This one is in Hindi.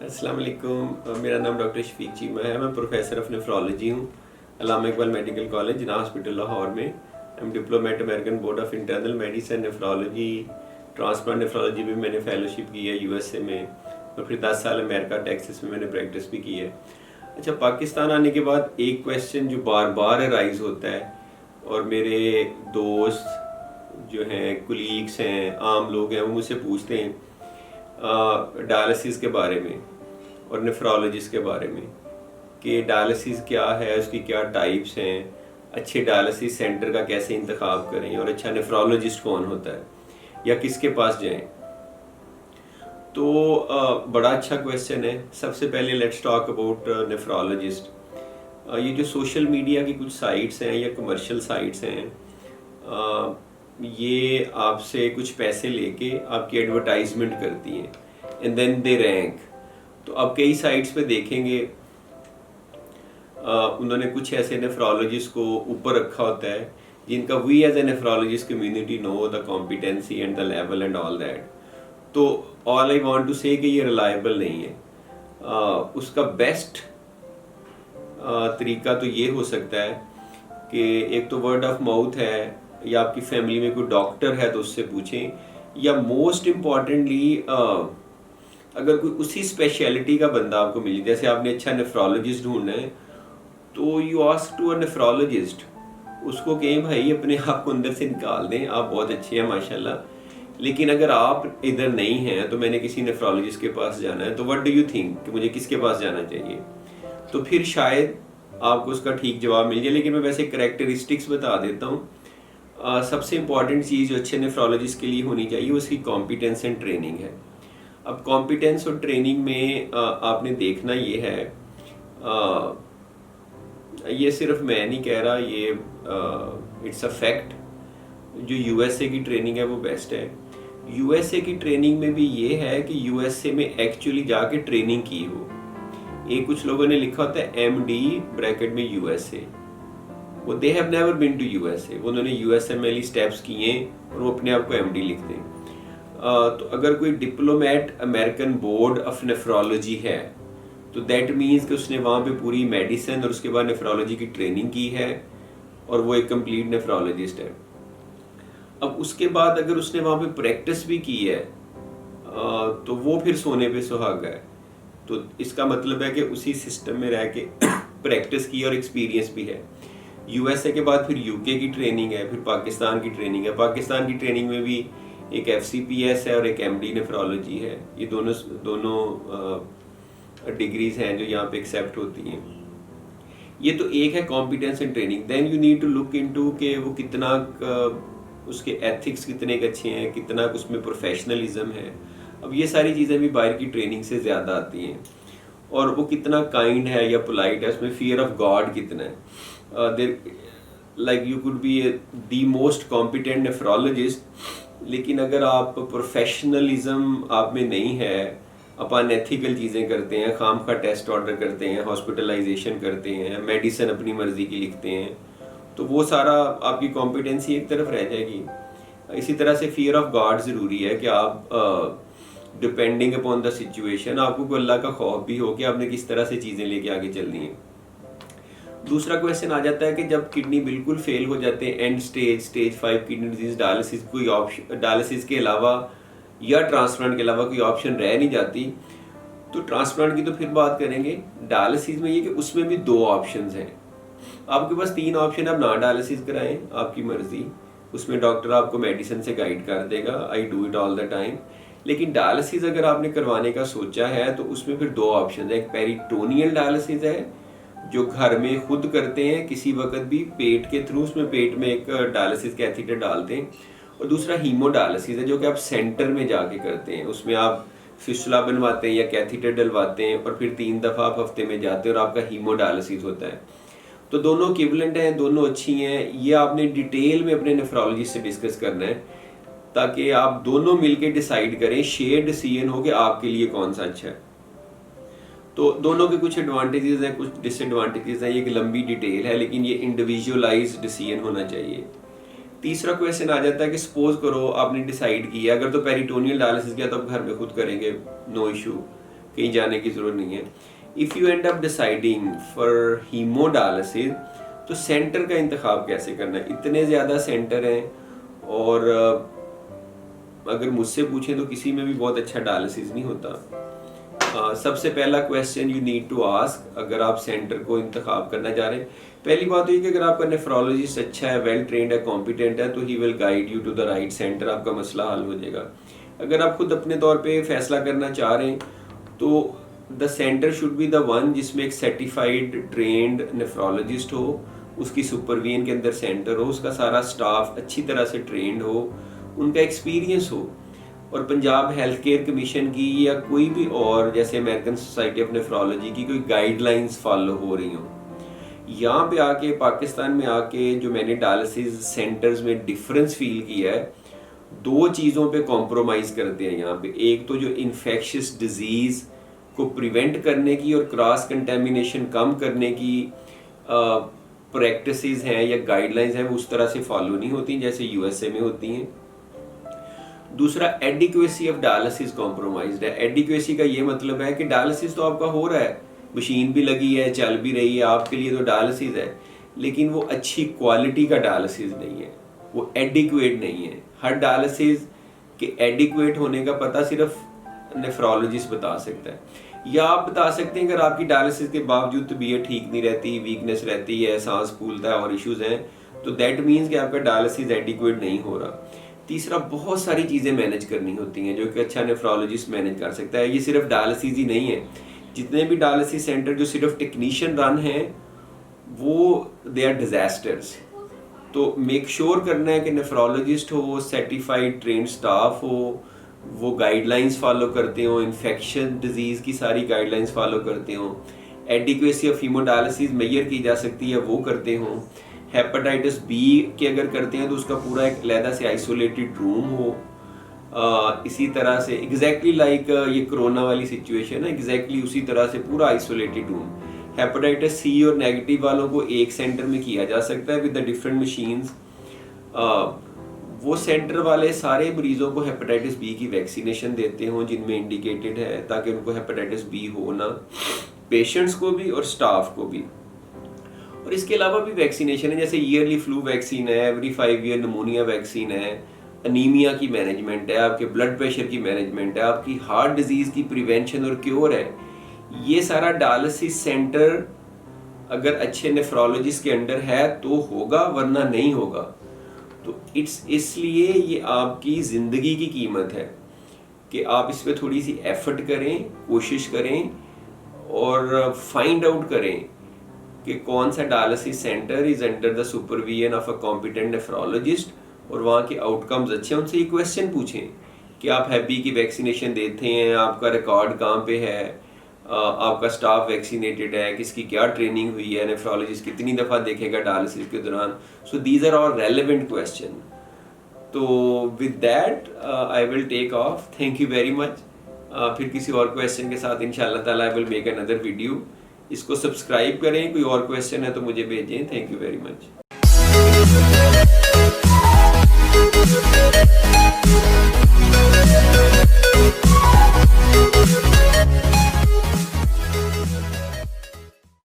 अस्सलाम वालेकुम। मेरा नाम डॉक्टर शफीक चीमा है। मैं प्रोफेसर ऑफ नेफ्रोलॉजी हूँ अल्लामा इकबाल मेडिकल कॉलेज जिना हॉस्पिटल लाहौर में। I am diplomat American board of internal medicine nephrology transplant nephrology में मैंने फेलोशिप की है यूएसए में, और फिर 10 साल अमेरिका टेक्सास में मैंने प्रैक्टिस भी की है। अच्छा, पाकिस्तान आने के बाद एक क्वेश्चन जो बार बार अराइज होता है, और मेरे दोस्त जो हैं, कुलीग्स हैं, आम लोग हैं, वो मुझसे पूछते हैं डायलिसिस के बारे में और नेफ्रोलॉजिस्ट के बारे में कि डायलिसिस क्या है, उसकी क्या टाइप्स हैं, अच्छे डायलिसिस सेंटर का कैसे इंतखाब करें, और अच्छा नेफ्रोलॉजिस्ट कौन होता है या किसके पास जाएं। तो बड़ा अच्छा क्वेश्चन है। सबसे पहले लेट्स टॉक अबाउट नेफ्रोलॉजिस्ट। ये जो सोशल मीडिया की कुछ साइट्स हैं या कमर्शियल साइट्स हैं, ये आपसे कुछ पैसे लेके आपकी एडवर्टाइजमेंट करती हैं एंड देन दे रैंक। तो आप कई साइट्स पे देखेंगे उन्होंने कुछ ऐसे नेफ्रोलॉजिस्ट को ऊपर रखा होता है जिनका we as a nephrologist community know the competency and the level and all that. तो all I want to say कि ये रिलायबल नहीं है। उसका बेस्ट तरीका तो ये हो सकता है कि एक तो वर्ड ऑफ माउथ है, या आपकी फैमिली में कोई डॉक्टर है तो उससे पूछें, या मोस्ट इम्पॉर्टेंटली अगर कोई उसी स्पेशलिटी का बंदा आपको मिले, जैसे आपने अच्छा नेफ्रोलॉजिस्ट ढूंढना है तो you ask to a nephrologist. उसको कहें भाई अपने आप को अंदर से निकाल दें, आप बहुत अच्छे हैं माशाल्लाह, लेकिन अगर आप इधर नहीं हैं तो मैंने किसी नेफ्रोलॉजिस्ट के पास जाना है, तो व्हाट डू यू थिंक कि मुझे किसके पास जाना चाहिए। तो फिर शायद आपको उसका ठीक जवाब मिल जाए। लेकिन मैं वैसे करेक्टरिस्टिक्स बता देता हूँ। सबसे इम्पॉर्टेंट चीज़ जो अच्छे नेफ्रोलॉजिस्ट के लिए होनी चाहिए उसकी कॉम्पिटेंस एंड ट्रेनिंग है। अब कॉम्पिटेंस और ट्रेनिंग में आपने देखना ये है, ये सिर्फ मैं नहीं कह रहा, ये इट्स अ फैक्ट। जो यूएसए की ट्रेनिंग है वो बेस्ट है। यूएसए की ट्रेनिंग में भी ये है कि यूएसए में एक्चुअली जाके ट्रेनिंग की हो। एक कुछ लोगों ने लिखा होता है एमडी ब्रैकेट में यूएसए, वो they have never been to USA, उन्होंने यूएसए में ही स्टेप्स किए और वो अपने आप को एमडी लिखते हैं। तो अगर कोई diplomat American board of nephrology है तो दैट मीन्स कि उसने वहाँ पे पूरी मेडिसिन और उसके बाद नेफ्रोलॉजी की ट्रेनिंग की है और वो एक कंप्लीट नेफ्रोलॉजिस्ट है। अब उसके बाद अगर उसने वहाँ पे प्रैक्टिस भी की है तो वो फिर सोने पे सुहागा है। तो इसका मतलब है कि उसी सिस्टम में रह के प्रैक्टिस की और एक्सपीरियंस भी है। यूएसए के बाद फिर यूके की ट्रेनिंग है, फिर पाकिस्तान की ट्रेनिंग है। पाकिस्तान की ट्रेनिंग में भी एक एफसीपीएस है और एक एमडी नेफ्रोलॉजी है। ये दोनों डिग्रीज हैं जो यहाँ पे एक्सेप्ट होती हैं। ये तो एक है competence and training. Then you need to look into कि वो कितना उसके एथिक्स कितने अच्छे हैं, कितना उसमें प्रोफेशनलिज्म है। अब ये सारी चीज़ें भी बाहर की ट्रेनिंग से ज़्यादा आती हैं। और वो कितना काइंड है या पोलाइट है, उसमें फियर ऑफ गॉड कितना है। Like you could be the most competent nephrologist, लेकिन अगर आप प्रोफेशनलिज्म आप में नहीं है, आप अनएथिकल चीज़ें करते हैं, खामखा टेस्ट ऑर्डर करते हैं, हॉस्पिटलाइजेशन करते हैं, मेडिसिन अपनी मर्जी की लिखते हैं, तो वो सारा आपकी कॉम्पिटेंसी एक तरफ रह जाएगी। इसी तरह से फियर ऑफ गॉड ज़रूरी है कि आप डिपेंडिंग अपॉन द सिचुएशन आपको कोई अल्लाह का खौफ भी हो कि आपने किस तरह से चीज़ें लेके आगे चलनी है। दूसरा क्वेश्चन आ जाता है कि जब किडनी बिल्कुल फेल हो जाते हैं, and stage 5 kidney disease, dialysis कोई ऑप्शन, डायलिसिस के अलावा या ट्रांसप्लांट के अलावा कोई ऑप्शन रह नहीं जाती, तो ट्रांसप्लांट की तो फिर बात करेंगे। डायलिसिस में ये कि उसमें भी 2 ऑप्शंस हैं। आपके पास 3 ऑप्शन है। आप ना डायलिसिस कराएं, आपकी मर्जी, उसमें डॉक्टर आपको मेडिसिन से गाइड कर देगा, I do it all the time. लेकिन डायलिसिस अगर आपने करवाने का सोचा है तो उसमें फिर 2 ऑप्शन है। एक पेरिटोनियल डायलिसिस है जो घर में खुद करते हैं किसी वक्त भी पेट के थ्रू, उसमें पेट में एक डायलिसिस कैथेटर डालते हैं। और दूसरा हीमोडायलिसिस है जो कि आप सेंटर में जाके करते हैं, उसमें आप फिस्टुला बनवाते हैं या कैथेटर डलवाते हैं और फिर 3 दफ़ा आप हफ्ते में जाते हैं और आपका हीमोडायलिसिस होता है। तो दोनों इक्विवेलेंट हैं, दोनों अच्छी हैं। ये आपने डिटेल में अपने नेफ्रोलॉजिस्ट से डिस्कस करना है ताकि आप दोनों मिलके डिसाइड करें, शेयर डिसीजन हो कि आपके लिए कौन सा अच्छा है। तो दोनों के कुछ एडवांटेजेस हैं, कुछ डिसएडवांटेजेस हैं। ये एक लंबी डिटेल है लेकिन ये इंडिविजुअलाइज डिसीजन होना चाहिए। तीसरा क्वेश्चन आ जाता है कि सपोज करो आपने डिसाइड किया, अगर तो पेरिटोनियल डायलिसिस किया तो आप घर में खुद करेंगे, नो इशू। कहीं जाने की ज़रूरत नहीं है। If you and up deciding for haemodialysis, तो सेंटर का इंतखाब कैसे करना है? इतने ज़्यादा सेंटर हैं, और अगर मुझसे पूछें तो किसी में भी बहुत अच्छा डायलिसिस नहीं होता। सबसे पहला question you need to ask, अगर आप सेंटर को इंतखाब करना चाह रहे हैं, पहली बात तो ये कि अगर आपका नेफ्रोलॉजिस्ट अच्छा है, वेल ट्रेंड है, कॉम्पिटेंट है, तो he will guide you to the right centre, आपका मसला हल हो जाएगा। अगर आप खुद अपने तौर पे फैसला करना चाह रहे हैं, तो the centre should be the one जिसमें एक सर्टिफाइड ट्रेंड नेफ्रोलॉजिस्ट हो, उसकी सुपरविजन के अंदर सेंटर हो, उसका सारा स्टाफ अच्छी तरह से ट्रेंड हो, उनका एक्सपीरियंस हो, और पंजाब हेल्थ केयर कमीशन की या कोई भी और जैसे अमेरिकन सोसाइटी ऑफ नेफ्रोलॉजी की कोई गाइडलाइंस फॉलो हो रही हो। यहाँ पे आके, पाकिस्तान में आके, जो मैंने डायलिसिस सेंटर्स में डिफरेंस फील किया है, दो चीज़ों पे कॉम्प्रोमाइज़ करते हैं यहाँ पे। एक तो जो इन्फेक्शियस डिजीज़ को प्रिवेंट करने की और क्रॉस कंटेमिनेशन कम करने की प्रैक्टिसेस हैं या गाइडलाइंस हैं, वो उस तरह से फॉलो नहीं होती जैसे यूएसए में होती हैं। दूसरा, एडिक्वेसी ऑफ डायलिसिस कॉम्प्रोमाइज्ड है। एडिक्वेसी का ये मतलब है कि डायलिसिस तो आपका हो रहा है, मशीन भी लगी है, चल भी रही है, आपके लिए तो डायलिसिस है, लेकिन वो अच्छी क्वालिटी का डायलिसिस नहीं है, वो एडिक्वेट नहीं है। हर डायलिसिस के एडिक्वेट होने का पता सिर्फ नेफ्रोलॉजिस्ट बता सकता है, या आप बता सकते हैं अगर आपकी डायलिसिस के बावजूद तबीयत ठीक नहीं रहती, वीकनेस रहती है, सांस फूलता है और इश्यूज हैं, तो दैट मीन्स कि आपका डायलिसिस एडिक्वेट नहीं हो रहा। तीसरा, बहुत सारी चीज़ें मैनेज करनी होती हैं जो कि अच्छा नेफ्रोलॉजिस्ट मैनेज कर सकता है। ये सिर्फ डायलिसिस ही नहीं है, जितने भी डायलिसिस सेंटर जो सिर्फ टेक्नीशियन रन हैं, वो दे आर डिजास्टर्स। तो मेक श्योर करना है कि नेफ्रोलॉजिस्ट हो, सर्टिफाइड ट्रेंड स्टाफ हो, वो गाइडलाइंस फॉलो करते हो, इन्फेक्शन डिजीज़ की सारी गाइडलाइंस फॉलो करते हो, एडिक्वेसी ऑफ हीमोडायलिसिस मेजर की जा सकती है वो करते हो, हेपेटाइटिस बी के अगर करते हैं तो उसका पूरा एक अलहदा से आइसोलेटेड रूम हो। इसी तरह से एग्जैक्टली लाइक ये कोरोना वाली सिचुएशन है, एग्जैक्टली उसी तरह से पूरा आइसोलेटेड रूम। हेपेटाइटिस सी और नेगेटिव वालों को एक सेंटर में किया जा सकता है विद द डिफरेंट मशीन्स। वो सेंटर वाले सारे मरीजों को हेपेटाइटिस बी की वैक्सीनेशन देते हों जिनमें इंडिकेटेड है, ताकि उनको हेपेटाइटिस बी हो ना, पेशेंट्स को भी और स्टाफ को भी। और इसके अलावा भी वैक्सीनेशन है, जैसे ईयरली फ्लू वैक्सीन है, एवरी 5 ईयर नमोनिया वैक्सीन है, अनीमिया की मैनेजमेंट है, आपके ब्लड प्रेशर की मैनेजमेंट है, आपकी हार्ट डिजीज़ की प्रिवेंशन और क्योर है। ये सारा डायलिसिस सेंटर अगर अच्छे नेफ्रोलॉजिस्ट के अंडर है तो होगा, वरना नहीं होगा। तो इसलिए ये आपकी ज़िंदगी की कीमत है कि आप इस पर थोड़ी सी एफर्ट करें, कोशिश करें और फाइंड आउट करें कि कौन सा dialysis centre is under the supervision of a competent nephrologist, और वहाँ के आउटकम्स अच्छे हैं। उनसे ये क्वेश्चन पूछें कि आप हैप्पी की वैक्सीनेशन देते हैं, आपका रिकॉर्ड कहाँ पे है, आपका स्टाफ वैक्सीनेटेड है, किसकी क्या ट्रेनिंग हुई है, नेफ्रोलॉजिस्ट कितनी दफ़ा देखेगा डायलिसिस के दौरान। So these are all relevant question. तो with that I will take off. Thank you very much. फिर किसी और क्वेश्चन के साथ इंशाल्लाह ताला I will make another video. इसको सब्सक्राइब करें, कोई और क्वेश्चन है तो मुझे भेजें। Thank you very much.